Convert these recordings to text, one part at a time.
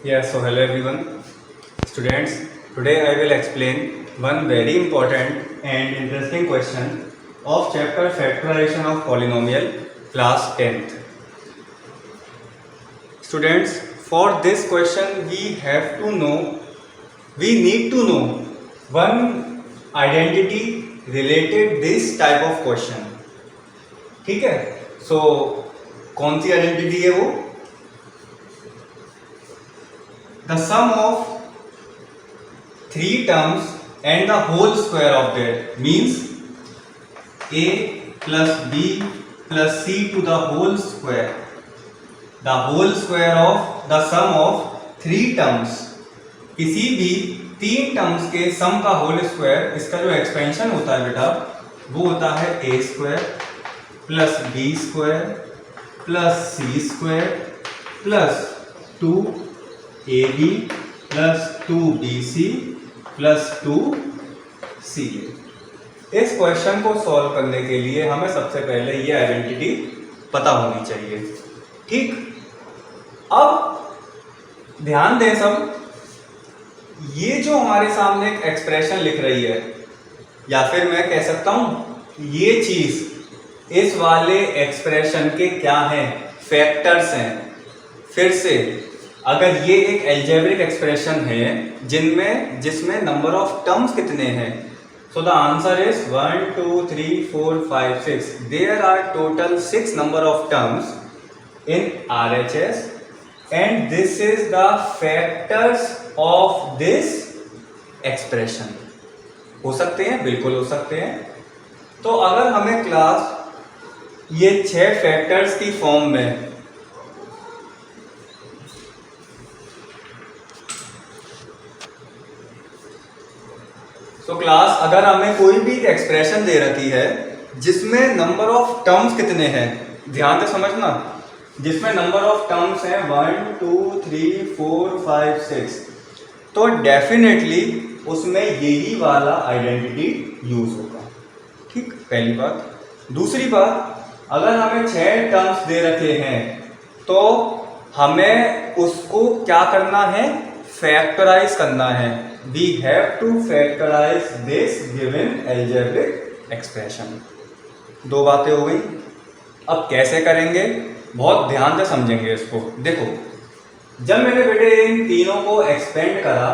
Yes, so hello everyone. Students, today I will explain one very important and interesting question of chapter factorization of polynomial class 10th. Students, for this question we need to know one identity related this type of question. ठीक है? So, कौन सी identity है वो? The sum of three terms and the whole square of that means a plus b plus c to the whole square. The whole square of the sum of three terms. किसी भी तीन terms के सम का whole square, इसका जो expansion होता है बेटा वो होता है A square plus B square plus C square plus 2ab plus 2bc plus 2ca। इस क्वेश्चन को सॉल्व करने के लिए हमें सबसे पहले ये आइडेंटिटी पता होनी चाहिए। ठीक, अब ध्यान दें सब, ये जो हमारे सामने एक एक्सप्रेशन लिख रही है, या फिर मैं कह सकता हूं ये चीज इस वाले एक्सप्रेशन के क्या हैं, फैक्टर्स हैं। फिर से, अगर ये एक एल्जेब्रिक एक्सप्रेशन है जिसमें नंबर ऑफ टर्म्स कितने हैं, so the answer is 1 2 3 4 5 6। There are total 6 number of terms in RHS and this is the factors of this expression. हो सकते हैं, बिल्कुल हो सकते हैं। तो अगर हमें क्लास ये 6 फैक्टर्स की फॉर्म में क्लास अगर हमें कोई भी एक्सप्रेशन दे रखी है जिसमें नंबर ऑफ टर्म्स कितने हैं, ध्यान से समझना, जिसमें नंबर ऑफ टर्म्स हैं 1 2 3 4 5 6, तो डेफिनेटली उसमें यही वाला आइडेंटिटी यूज होगा। ठीक, पहली बात। दूसरी बात, अगर हमें 6 टर्म्स दे रखे हैं तो हमें उसको क्या करना है, फैक्टराइज करना है। We have to factorize this given algebraic expression। दो बातें हो गई। अब कैसे करेंगे, बहुत ध्यान से समझेंगे इसको। देखो, जब मैंने बेटे इन तीनों को एक्सपेंड करा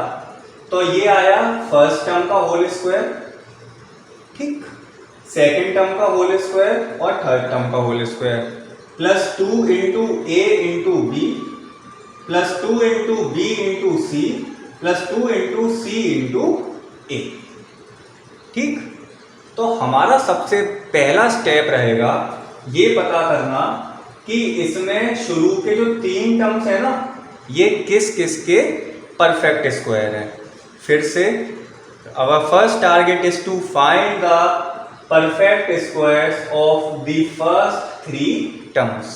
तो ये आया फर्स्ट टर्म का होल स्क्वायर, ठीक, सेकेंड टर्म का होल स्क्वायर और थर्ड टर्म का whole square, plus 2 into A into B plus 2 into B into C plus 2 into C into A. ठीक, तो हमारा सबसे पहला स्टेप रहेगा ये पता करना कि इसमें शुरू के जो 3 टर्म्स है ना, ये किस किस के परफेक्ट स्क्वायर है। फिर से, our first target is to find the perfect squares of the first 3 terms.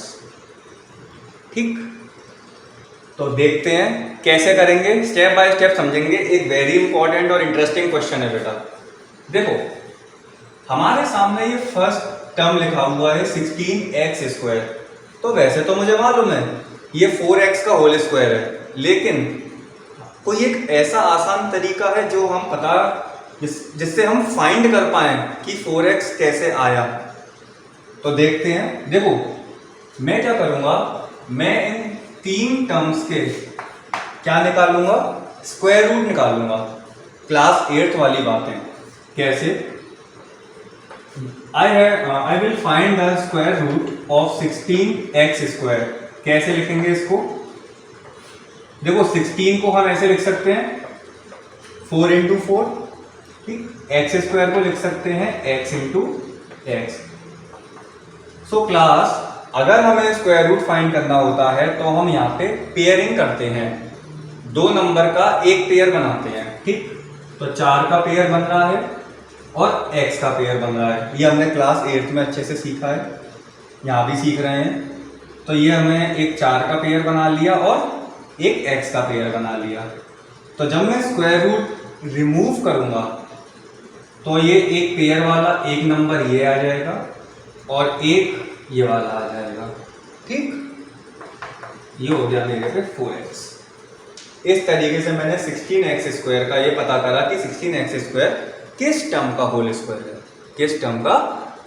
ठीक, तो देखते हैं कैसे करेंगे, स्टेप बाय स्टेप समझेंगे। एक वेरी इंपॉर्टेंट और इंटरेस्टिंग क्वेश्चन है बेटा। देखो, हमारे सामने ये फर्स्ट टर्म लिखा हुआ है 16x²। तो वैसे तो मुझे मालूम है ये 4x का होल स्क्वायर है, लेकिन कोई एक ऐसा आसान तरीका है जो हम जिससे हम फाइंड कर पाए कि 4x कैसे आया। तो देखते हैं। देखो, मैं क्या करूँगा, मैं इन 3 टर्म्स के क्या निकालूंगा, स्क्वायर रूट निकालूंगा। क्लास 8th वाली बातें कैसे, I will find the square root of 16x²। कैसे लिखेंगे इसको, देखो 16 को हम ऐसे लिख सकते हैं 4 इंटू 4, ठीक, x² को लिख सकते हैं x into x. So class, अगर हमें स्क्वायर रूट फाइंड करना होता है तो हम यहाँ पे पेयरिंग करते हैं, 2 नंबर का एक पेयर बनाते हैं। ठीक, तो 4 का पेयर बन रहा है और x का पेयर बन रहा है। ये हमने क्लास 8th में अच्छे से सीखा है, यहाँ भी सीख रहे हैं। तो ये हमें एक 4 का पेयर बना लिया और एक x का पेयर बना लिया। तो जब मैं स्क्वायर रूट रिमूव करूँगा तो ये एक पेयर वाला एक नंबर ये आ जाएगा और एक ये वाला आ जाएगा। ठीक, ये हो गया मेरे पे 4x। इस तरीके से मैंने 16x² का ये पता करा कि 16x² किस टर्म का होल स्क्वायर है, किस टर्म का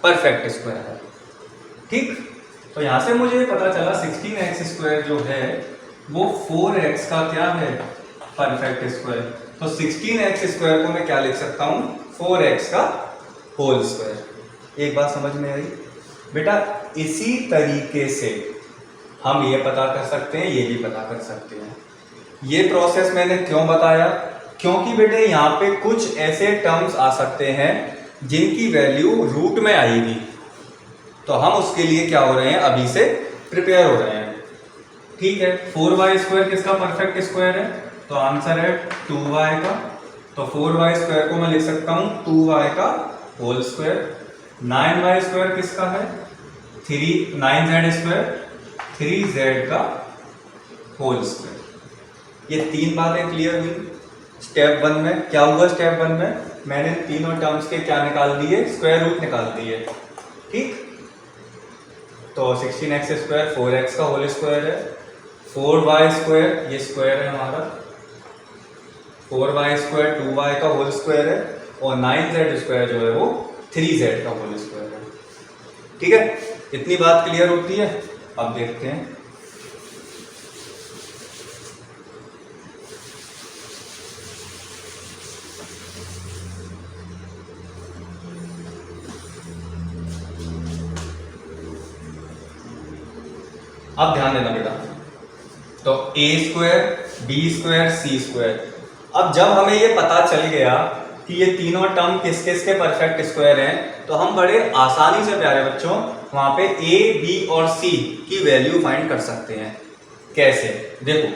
परफेक्ट स्क्वायर है। ठीक, तो यहाँ से मुझे पता चला 16x² जो है वो 4x का क्या है, परफेक्ट स्क्वायर। तो 16x² को मैं क्या लिख सकता हूँ, 4x का होल स्क्वायर। एक बात समझ में आई बेटा? इसी तरीके से हम ये पता कर सकते हैं, ये भी पता कर सकते हैं। ये प्रोसेस मैंने क्यों बताया, क्योंकि बेटे यहाँ पे कुछ ऐसे टर्म्स आ सकते हैं जिनकी वैल्यू रूट में आएगी, तो हम उसके लिए क्या हो रहे हैं, अभी से प्रिपेयर हो रहे हैं। ठीक है, 4y² किसका परफेक्ट स्क्वायर है, तो आंसर है 2y का। तो 4y² को मैं लिख सकता हूँ 2y का होल स्क्वायर। 9y² किसका है, 9z² 3z का होल स्क्वायर। ये तीन बातें क्लियर हुई। स्टेप 1 में क्या हुआ, स्टेप 1 में मैंने तीनों टर्म्स के क्या निकाल दिए, स्क्वायर रूट निकाल दिए। ठीक, तो 16x² 4x का होल स्क्वायर है, 4y² ये स्क्वायर है हमारा, 4y² 2y का होल स्क्वायर है, और 9z² जो है वो 3z का होल स्क्वायर है। ठीक है, इतनी बात क्लियर होती है। अब देखते हैं अब ध्यान देना बेटा। तो a² b² c²। अब जब हमें ये पता चल गया कि ये तीनों टर्म किस किस के परफेक्ट स्क्वायर हैं, तो हम बड़े आसानी से प्यारे बच्चों वहां पे a, b और c की वैल्यू फाइंड कर सकते हैं। कैसे, देखो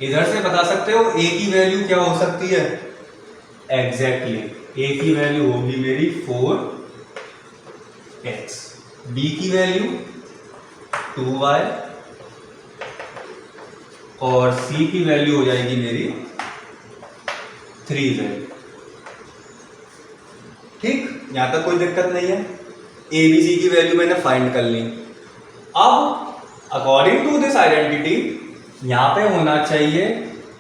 इधर से बता सकते हो a की वैल्यू क्या हो सकती है, एग्जैक्टली a की वैल्यू होगी मेरी 4x, b की वैल्यू 2y और c की वैल्यू हो जाएगी मेरी 3z। ठीक, यहां तक कोई दिक्कत नहीं है। a b c की वैल्यू मैंने फाइंड कर ली। अब अकॉर्डिंग टू दिस आइडेंटिटी यहां पे होना चाहिए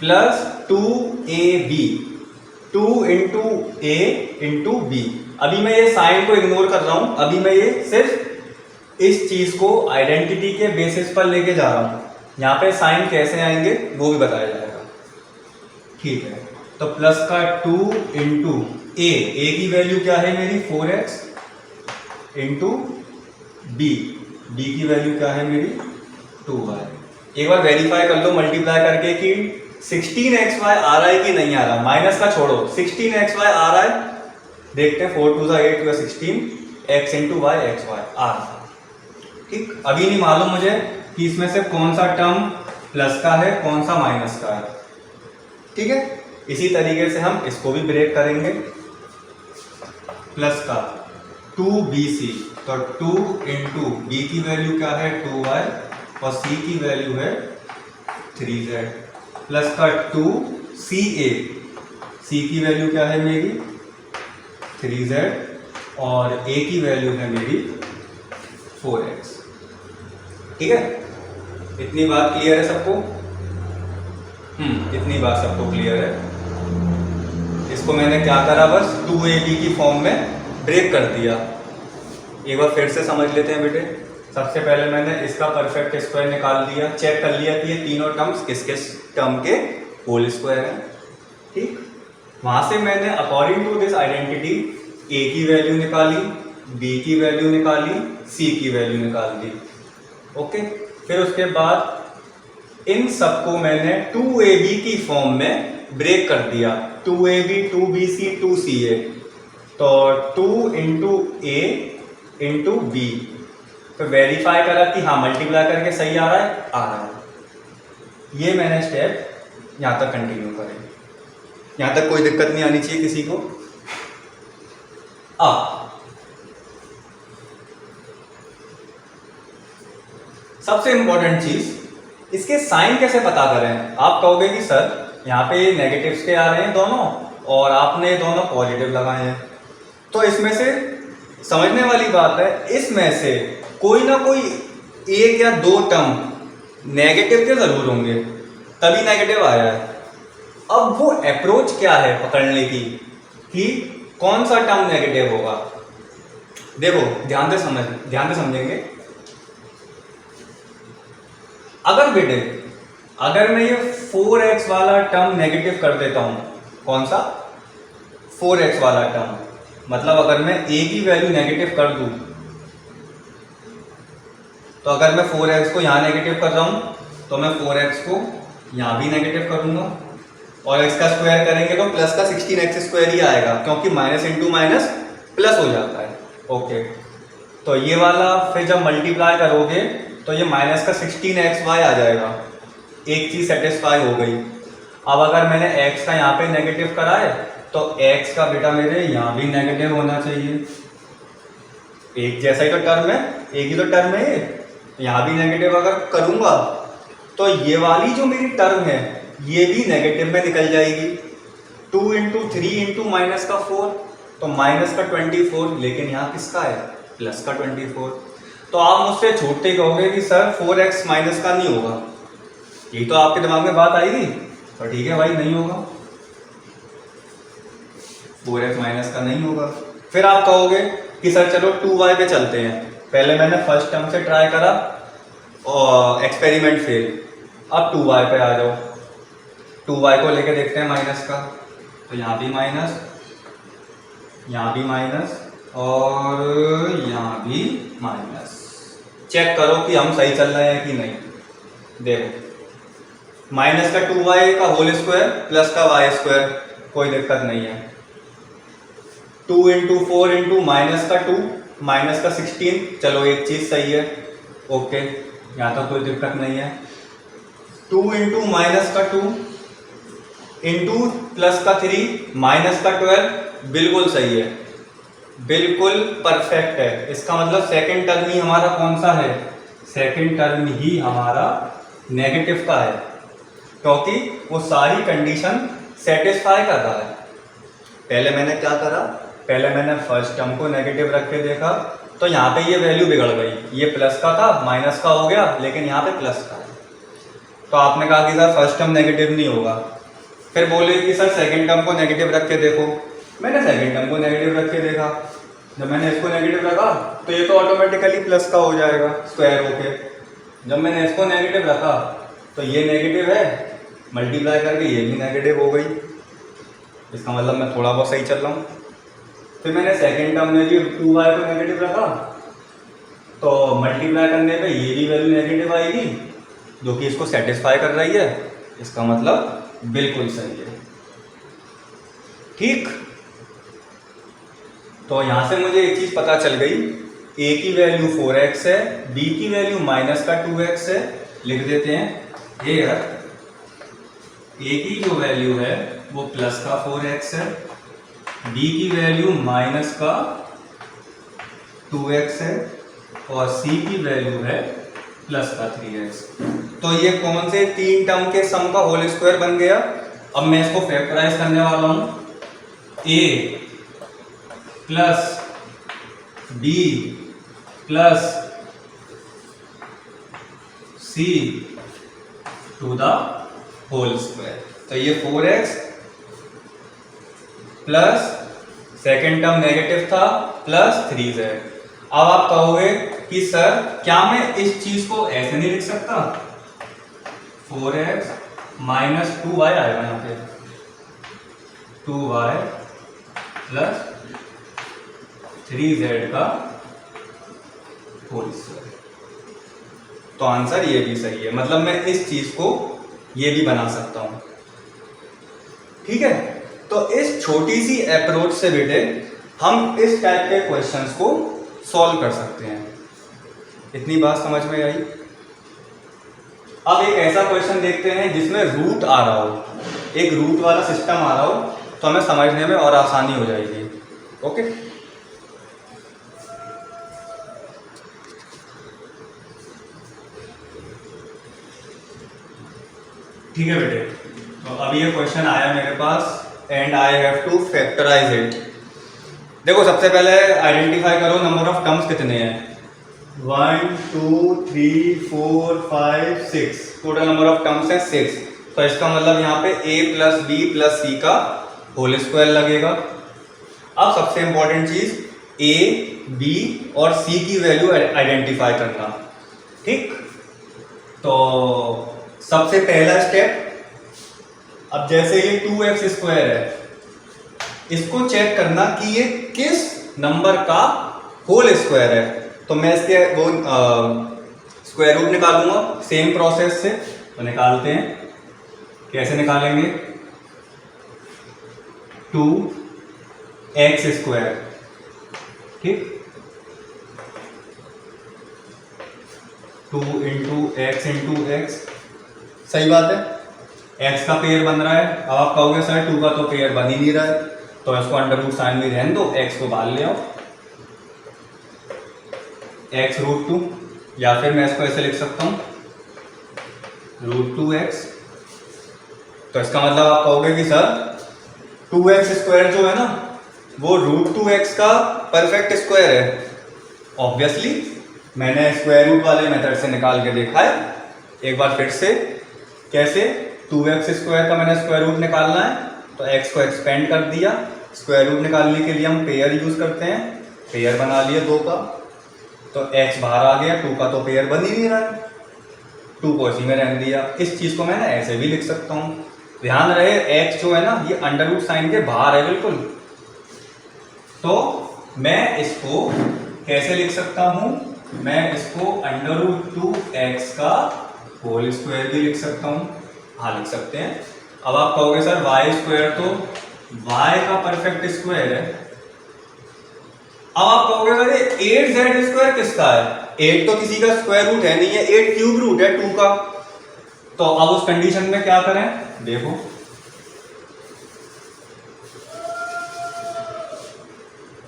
+2ab, 2 into a into b। अभी मैं ये साइन को इग्नोर कर रहा हूं, अभी मैं ये सिर्फ इस चीज को आइडेंटिटी के बेसिस पर लेके जा रहा हूं। यहाँ पे साइन कैसे आएंगे वो भी बताया जाएगा। ठीक है, तो प्लस का 2 इंटू a की वैल्यू क्या है मेरी 4x इंटू b की वैल्यू क्या है मेरी 2y। एक बार वेरीफाई कर लो मल्टीप्लाई करके कि 16xy आ रहा है कि नहीं आ रहा, माइनस का छोड़ो, 16xy आ रहा है, देखते हैं 4 2 8 2 16 x इंटू y xy आ रहा है। ठीक, अभी नहीं मालूम मुझे कि इसमें से कौन सा टर्म प्लस का है कौन सा माइनस का है। ठीक है, इसी तरीके से हम इसको भी ब्रेक करेंगे। प्लस का 2bc, तो 2 इंटू बी की वैल्यू क्या है 2y और c की वैल्यू है 3z, प्लस का 2ca, c की वैल्यू क्या है मेरी 3z और a की वैल्यू है मेरी 4x। ठीक है, इतनी बात क्लियर है सबको? इतनी बात सबको क्लियर है। इसको मैंने क्या करा, बस 2ab की फॉर्म में ब्रेक कर दिया। एक बार फिर से समझ लेते हैं बेटे। सबसे पहले मैंने इसका परफेक्ट स्क्वायर निकाल दिया, चेक कर लिया कि ये तीनों टर्म्स किस किस टर्म के होल स्क्वायर हैं। ठीक, वहां से मैंने according to this identity a की वैल्यू निकाली, b की वैल्यू निकाली, c की वैल्यू निकाल दी। ओके, फिर उसके बाद इन सबको मैंने 2ab की फॉर्म में ब्रेक कर दिया, 2ab 2bc 2ca, तो 2 इंटू a इंटू b। तो वेरीफाई करा कि हाँ मल्टीप्लाई करके सही आ रहा है, आ रहा है। ये मैंने स्टेप यहाँ तक कंटिन्यू करें, यहाँ तक कोई दिक्कत नहीं आनी चाहिए किसी को। सबसे इंपॉर्टेंट चीज, इसके साइन कैसे पता करें। आप कहोगे कि सर यहाँ पे नेगेटिव्स के आ रहे हैं दोनों और आपने दोनों पॉजिटिव लगाए हैं, तो इसमें से समझने वाली बात है, इसमें से कोई ना कोई एक या दो टर्म नेगेटिव के ज़रूर होंगे, तभी नेगेटिव आया है। अब वो अप्रोच क्या है पकड़ने की कि कौन सा टर्म नेगेटिव होगा। देखो ध्यान से समझेंगे। अगर मैं ये 4x वाला टर्म नेगेटिव कर देता हूं, कौन सा 4x वाला टर्म, मतलब अगर मैं a की वैल्यू नेगेटिव कर दूं, तो अगर मैं 4x को यहाँ नेगेटिव कर रहा हूं तो मैं 4x को यहाँ भी नेगेटिव करूंगा और x का स्क्वायर करेंगे तो प्लस का 16x² ही आएगा, क्योंकि माइनस इंटू माइनस प्लस हो जाता है। ओके, तो ये वाला फिर जब मल्टीप्लाई करोगे तो ये माइनस का 16xy आ जाएगा। एक चीज़ सेटिस्फाई हो गई। अब अगर मैंने x का यहाँ पे नेगेटिव करा है तो x का बेटा मेरे यहाँ भी नेगेटिव होना चाहिए। एक जैसा ही तो टर्म है, एक ही तो टर्म है, यहाँ भी नेगेटिव अगर करूँगा तो ये वाली जो मेरी टर्म है ये भी नेगेटिव में निकल जाएगी। 2 इंटू 3 इंटू माइनस का 4 तो माइनस का 24, लेकिन यहाँ किसका है प्लस का 24। तो आप मुझसे छूटते ही कहोगे कि सर 4x माइनस का नहीं होगा, यही तो आपके दिमाग में बात आई थी। तो ठीक है भाई, नहीं होगा, 4x माइनस का नहीं होगा। फिर आप कहोगे कि सर चलो 2y पे चलते हैं। पहले मैंने फर्स्ट टर्म से ट्राई करा और एक्सपेरिमेंट फेल, अब 2y पे आ जाओ। 2y को लेके देखते हैं माइनस का, तो यहाँ भी माइनस, यहाँ भी माइनस और यहाँ भी माइनस। चेक करो कि हम सही चल रहे हैं कि नहीं। देखो माइनस का 2y का होल स्क्वायर प्लस का y², कोई दिक्कत नहीं है। 2 इंटू 4 इंटू माइनस का 2 माइनस का 16, चलो एक चीज़ सही है। ओके, यहाँ तो कोई दिक्कत नहीं है। 2 इंटू माइनस का 2 इंटू प्लस का 3 माइनस का 12, बिल्कुल सही है, बिल्कुल परफेक्ट है। इसका मतलब सेकंड टर्म ही हमारा कौन सा है, सेकंड टर्म ही हमारा नेगेटिव का है, क्योंकि वो सारी कंडीशन सेटिस्फाई कर रहा है। पहले मैंने क्या करा, पहले मैंने फर्स्ट टर्म को नेगेटिव रख के देखा तो यहाँ पे ये वैल्यू बिगड़ गई, ये प्लस का था माइनस का हो गया, लेकिन यहाँ पे प्लस का है। तो आपने कहा कि सर फर्स्ट टर्म नेगेटिव नहीं होगा। फिर बोले कि सर सेकंड टर्म को नेगेटिव रख के देखो। मैंने सेकंड टर्म को नेगेटिव रख के देखा, जब मैंने इसको नेगेटिव रखा तो ये तो ऑटोमेटिकली प्लस का हो जाएगा स्क्वायर होके। जब मैंने इसको नेगेटिव रखा तो ये नेगेटिव है, मल्टीप्लाई करके ये भी नेगेटिव हो गई। इसका मतलब मैं थोड़ा बहुत सही चल रहा हूँ। फिर मैंने सेकंड टर्म में भी 2y को नेगेटिव रखा तो मल्टीप्लाई करने पे ये भी वैल्यू नेगेटिव आएगी, जो कि इसको सेटिस्फाई कर रही है। इसका मतलब बिल्कुल सही है। ठीक, तो यहाँ से मुझे एक चीज़ पता चल गई, a की वैल्यू 4x है, b की वैल्यू माइनस का 2x है। लिख देते हैं ये, a की जो वैल्यू है वो प्लस का 4x है, b की वैल्यू माइनस का 2x है और c की वैल्यू है प्लस का 3x। तो ये कौन से तीन टर्म के सम का होल स्क्वायर बन गया। अब मैं इसको फैक्टराइज करने वाला हूं, a plus b plus c to the whole square. तो ये 4x plus second term negative था प्लस 3z। अब आप कहोगे कि सर क्या मैं इस चीज को ऐसे नहीं लिख सकता, 4x माइनस 2y आएगा यहाँ पे, 2y प्लस 3z का होल स्क्वायर। तो आंसर ये भी सही है, मतलब मैं इस चीज को ये भी बना सकता हूं। ठीक है, तो इस छोटी सी अप्रोच से बेटे हम इस टाइप के क्वेश्चंस को सॉल्व कर सकते हैं। इतनी बात समझ में आई। अब एक ऐसा क्वेश्चन देखते हैं जिसमें रूट आ रहा हो, एक रूट वाला सिस्टम आ रहा हो, तो हमें समझने में और आसानी हो जाएगी। ओके, ठीक है बेटे, तो अभी ये क्वेश्चन आया मेरे पास and I have to factorise it. देखो सबसे पहले आइडेंटिफाई करो नंबर ऑफ टर्म्स कितने हैं। 1 2 3 4 5 6 टोटल नंबर ऑफ टर्म्स है 6। तो इसका मतलब यहाँ पे a प्लस बी प्लस सी का होल स्क्वायर लगेगा। अब सबसे इंपॉर्टेंट चीज a b और c की वैल्यू आइडेंटिफाई करना। ठीक, तो सबसे पहला स्टेप, अब जैसे ये 2x स्क्वायर है, इसको चेक करना कि ये किस नंबर का होल स्क्वायर है। तो मैं इसके वो स्क्वायर रूट निकालूंगा सेम प्रोसेस से। तो निकालते हैं, कैसे निकालेंगे? 2x स्क्वायर, ठीक, 2 इंटू एक्स इंटू एक्स, सही बात है। x का पेयर बन रहा है। अब आप कहोगे सर 2 का तो पेयर बन ही नहीं रहा है, तो इसको अंडर रूट साइन में रहने दो, x को बाहर ले आओ, x रूट 2, या फिर मैं इसको ऐसे लिख सकता हूँ रूट 2x। तो इसका मतलब आप कहोगे कि सर 2x स्क्वायर जो है ना वो रूट 2x का परफेक्ट स्क्वायर है। ऑब्वियसली मैंने स्क्वायर रूट वाले मेथड से निकाल के देखा है। एक बार फिर से, कैसे? 2x स्क्वायर का मैंने स्क्वायर रूट निकालना है, तो x को एक्सपेंड कर दिया। स्क्वायर रूट निकालने के लिए हम पेयर यूज करते हैं, पेयर बना लिया 2 का, तो x बाहर आ गया, 2 का तो पेयर बन ही नहीं रहा है, 2 को इसी में रहने दिया। इस चीज को मैंने ऐसे भी लिख सकता हूँ। ध्यान रहे x जो है ना ये अंडर रूट साइन के बाहर है बिल्कुल। तो मैं इसको कैसे लिख सकता हूँ? मैं इसको अंडर रूट 2x का होल स्क्वायर भी लिख सकता हूँ। हाँ, लिख सकते हैं। अब आप कहोगे सर वाई स्क्वायर तो y का परफेक्ट स्क्वायर है। अब आप कहोगे अरे 8z स्क्वायर किसका है? 8 तो किसी का स्क्वायर रूट है नहीं है, 8 क्यूब रूट है 2 का। तो अब उस कंडीशन में क्या करें? देखो,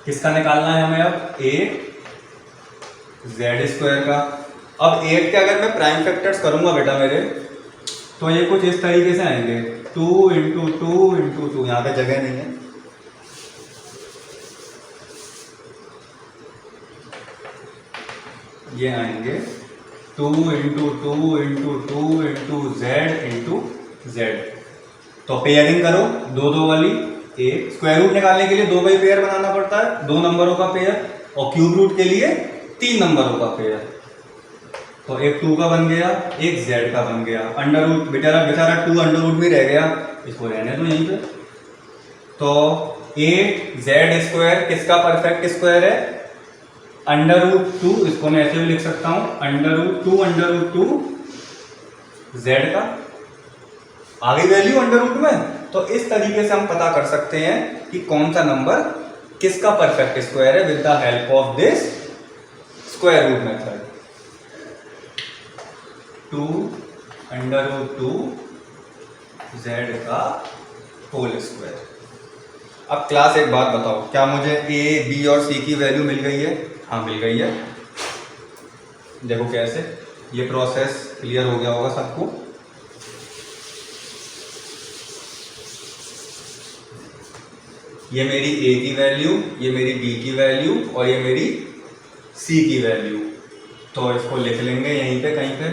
किसका निकालना है हमें? अब 8z स्क्वायर का। अब 8 के अगर मैं प्राइम फैक्टर्स करूंगा बेटा मेरे, तो ये कुछ इस तरीके से आएंगे, 2 इंटू 2 इंटू 2, यहाँ पे जगह नहीं है, ये आएंगे 2 into 2 into 2 into Z into Z. तो पेयरिंग करो 2 वाली। एक स्क्वायर रूट निकालने के लिए 2 बाई पेयर बनाना पड़ता है, 2 नंबरों का पेयर, और क्यूब रूट के लिए 3 नंबरों का पेयर। तो एक 2 का बन गया, एक z का बन गया। अंडर रूट बेचारा 2 अंडर रूट में रह गया, इसको रहने दो यहीं पे। तो 8z स्क्वायर किसका परफेक्ट स्क्वायर है? अंडर रूट 2, इसको मैं ऐसे भी लिख सकता हूं, अंडर रूट 2 z का। आगे वैल्यू अंडर रूट में। तो इस तरीके से हम पता कर सकते हैं कि कौन सा नंबर किसका परफेक्ट स्क्वायर है with the help of this square root method. 2 under root 2 z का होल स्क्वायर। अब क्लास एक बात बताओ, क्या मुझे a, b और c की वैल्यू मिल गई है? हाँ, मिल गई है। देखो कैसे, ये प्रोसेस क्लियर हो गया होगा सबको। ये मेरी a की वैल्यू, ये मेरी b की वैल्यू, और ये मेरी c की वैल्यू। तो इसको लिख लेंगे यहीं पे कहीं पे।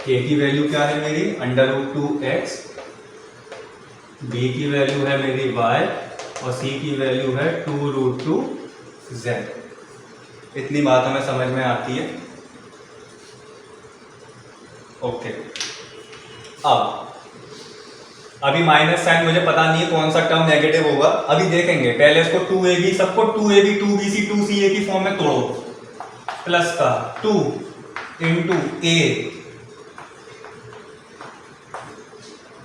a की वैल्यू क्या है मेरी? अंडर रूट 2x, b की वैल्यू है मेरी y, और c की वैल्यू है 2 रूट 2 z। इतनी बात हमें समझ में आती है। ओके, अभी माइनस साइन मुझे पता नहीं है कौन सा टर्म नेगेटिव होगा, अभी देखेंगे। पहले इसको 2ab, सबको 2ab 2bc 2ca की फॉर्म में तोड़ो। प्लस का 2 into a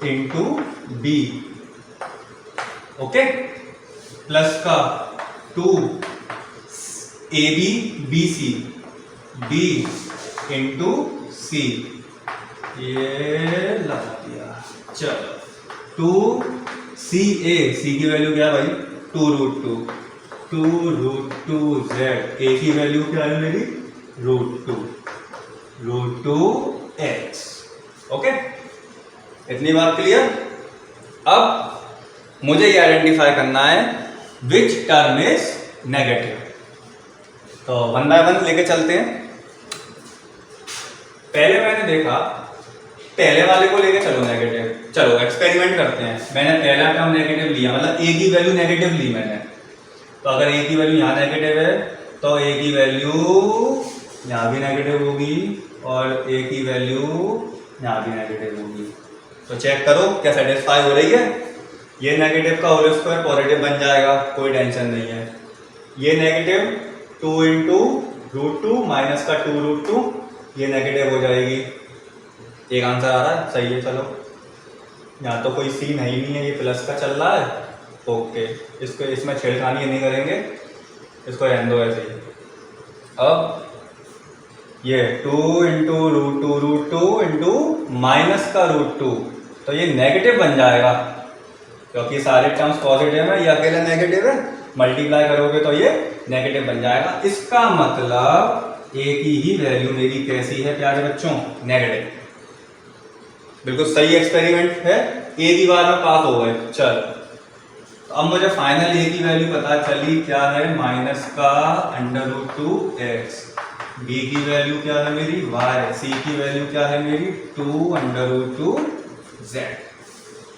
into b, okay, plus का 2 ab bc b into c, ये लगा दिया। चलो 2ca, c की वैल्यू क्या है भाई? 2 रूट 2 z। a की वैल्यू क्या है मेरी? Root 2 x। ओके, इतनी बात क्लियर। अब मुझे ये आइडेंटिफाई करना है विच टर्म इज नेगेटिव। तो वन बाय वन लेके चलते हैं। पहले मैंने देखा, पहले वाले को लेके चलो नेगेटिव, चलो एक्सपेरिमेंट करते हैं। मैंने पहला टर्म नेगेटिव लिया, मतलब ए की वैल्यू नेगेटिव ली मैंने। तो अगर ए की वैल्यू यहाँ नेगेटिव है तो ए की वैल्यू यहाँ भी नेगेटिव होगी और ए की वैल्यू यहाँ भी नेगेटिव होगी। तो चेक करो क्या सेटिस्फाई हो रही है। ये नेगेटिव का होल स्क्वायर पॉजिटिव बन जाएगा, कोई टेंशन नहीं है। ये नेगेटिव 2 इंटू √2 माइनस का 2√2, ये नेगेटिव हो जाएगी। एक आंसर आ रहा है, सही है। चलो यहाँ तो कोई सीन है ही नहीं है, ये प्लस का चल रहा है। ओके, इसको इसमें छेड़खानी नहीं करेंगे, इसको रहने दो ऐसे ही। अब ये 2 इंटू √2 इंटू माइनस का √2, तो ये नेगेटिव बन जाएगा क्योंकि सारे टर्म्स पॉजिटिव है, ये अकेला नेगेटिव है। मल्टीप्लाई करोगे तो ये नेगेटिव बन जाएगा। इसका मतलब ए की ही वैल्यू मेरी कैसी है प्यारे बच्चों? नेगेटिव। बिल्कुल सही एक्सपेरिमेंट है, ए की बार में पास हो गए। चल, तो अब मुझे फाइनल ए की वैल्यू पता चली, क्या है? माइनस का √2x। बी की वैल्यू क्या है मेरी? y। सी की वैल्यू क्या है मेरी? 2√2z।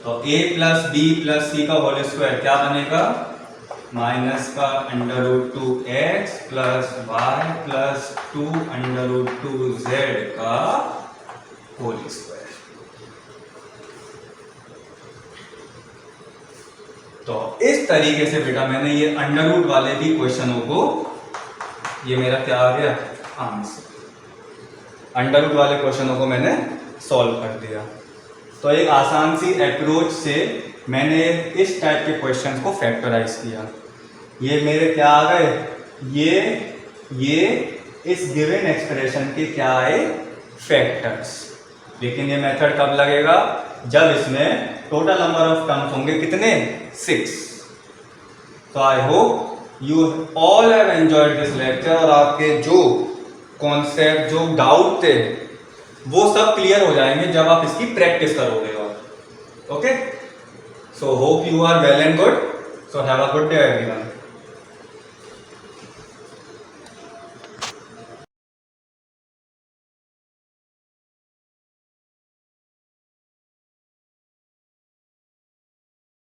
तो a प्लस बी प्लस सी का होल स्क्वायर क्या बनेगा? माइनस का √2x plus y plus 2√2z का होल स्क्वायर। तो इस तरीके से बेटा मैंने ये अंडर रूट वाले भी क्वेश्चनों को, ये मेरा क्या आ गया? आंसर। अंडर रूट वाले क्वेश्चनों को मैंने सॉल्व कर दिया। तो एक आसान सी अप्रोच से मैंने इस टाइप के क्वेश्चंस को फैक्टराइज किया। ये मेरे क्या आ गए? ये इस गिवन एक्सप्रेशन के क्या आए? फैक्टर्स। लेकिन ये मेथड कब लगेगा? जब इसमें टोटल नंबर ऑफ टर्म्स होंगे कितने? 6। तो I hope you all have enjoyed this lecture, और आपके जो कॉन्सेप्ट, जो डाउट थे, वो सब क्लियर हो जाएंगे जब आप इसकी प्रैक्टिस करोगे। और okay, so hope you are well and good. So have a good day everyone.